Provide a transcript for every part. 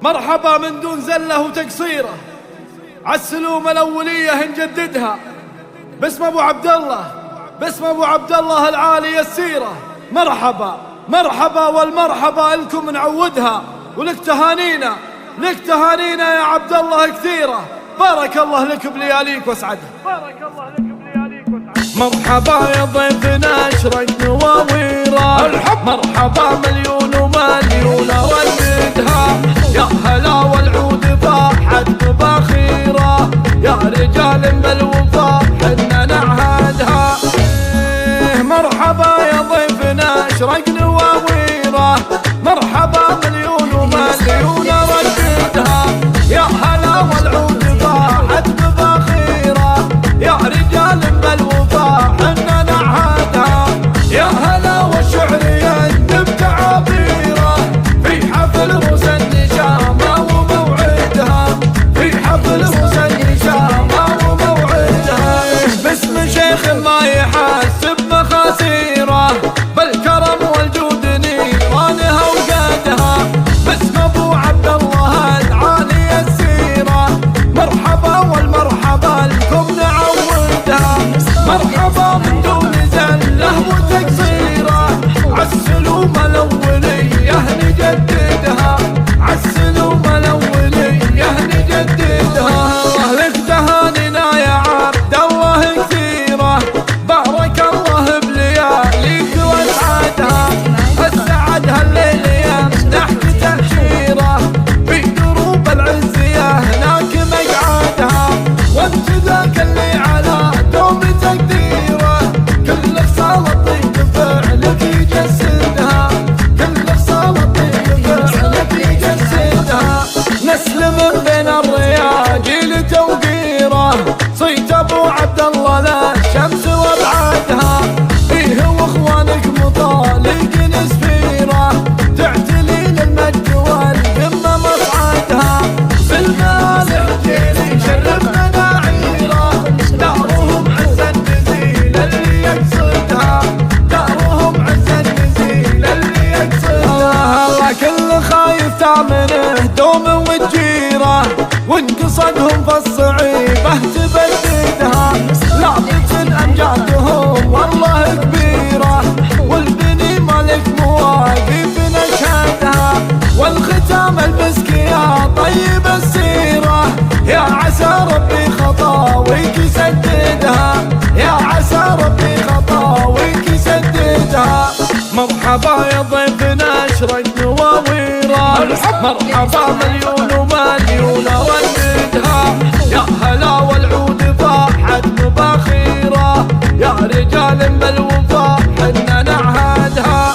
مرحبا من دون زله وتقصيره، عالسلوم الأولية نجددها باسم أبو عبد الله، باسم أبو عبد الله العالي السيرة. مرحبا مرحبا والمرحبا لكم نعودها، ولك تهانينا، لك تهانينا يا عبد الله كثيرة. بارك الله لك بلياليك واسعدها، بارك الله لك بلياليك واسعدها. مرحبا يا ضيفنا اشرق نواويره، مرحبا مليون ومليون ولدها. يا هلا والعود فاحت بباخيره، يا رجال بالوفا حنا نعهدها. مرحبا يا ضيفنا اشرق نواويره، مرحبا مليون ومليون رددها. يا هلا والعود فاحت بباخيره، يا رجال بالوفا حنا نعهدها. يا هلا والشعر يندب تعابيره، في حفل روس النشامه وموعدها، في حفل روس النشامه وموعدها. باسم شيخ ما يحسب مخاسيره، بالكرم والجود نيرانها وقادها. باسم ابو عبد الله العالي السيره، مرحبا والمرحبا لكم نعودها. مرحبا من دون زله وتقصيره، عالسلوم الاوليه نجددها، عالسلوم الاوليه نجددها. لك تهانينا يا عبد الله كثيره، بارك الله بلياليك واسعدها. اسعدها الليل يمنحك تأشيره، في دروب العزيه هناك مقعدها. وانت ذاك اللي على دوم تقديره، كل فصال الطيب فعلك يجسدها، كل فصال الطيب فعلك يجسدها. نسلم بين الرياجيل توقيره، صيت ابو عبد الله لا الشمس وابعدها. فيه واخوانك مطالق نسفيره، تعتلي للمجد والقمه مصعدها. بالمالح جيل يشرف مناعيره، دارهم عز النزيل اللي يقصدها، دارهم عز النزيل اللي يقصدها. كل خايف تامنه دوم وتجيره، وانقصدهم فالصعيبه تبددها. لكن امجادهم والله كبيره، والبني مالك مواقف نشهدها. والختام المسك يا طيب السيره، يا عسى ربي خطاويك يسددها، يا عسى ربي خطاويك يسددها. مرحبا يا ضيفنا اشرق نواويره، مرحبا مليون ومليون ولدها. يا هلا والعود فاحت بباخيره، يا رجال بالوفا حنا نعهدها.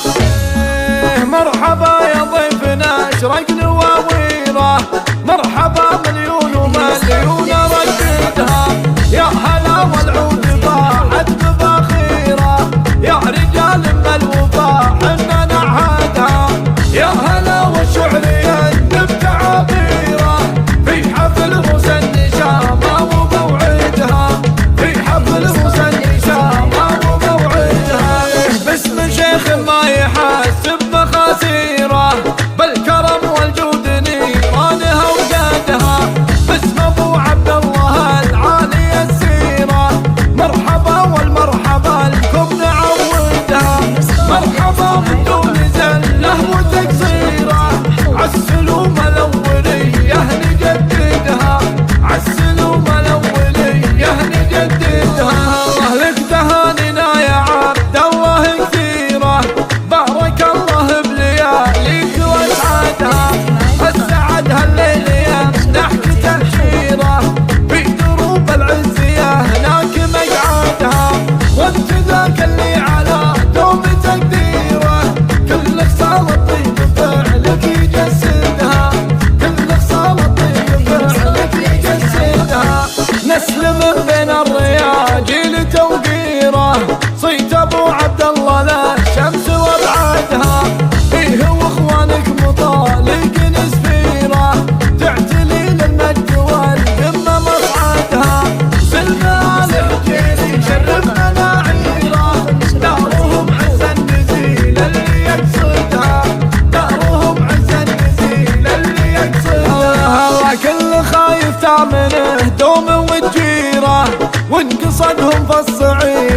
مرحبا يا ضيفنا اشرق نواويره، مرحبا مليون ومليون رددها. يا هلا والعود فاحت بباخيره، يا رجال بالوفا حنا نعهدها. يا هلا والشعر يندب تعابيره، في حفل روس النشامه وموعدها، في حفل روس النشامه وموعدها. باسم شيخ ما يحسب مخاسيره، بالكرم والجود عنهم في الصعيد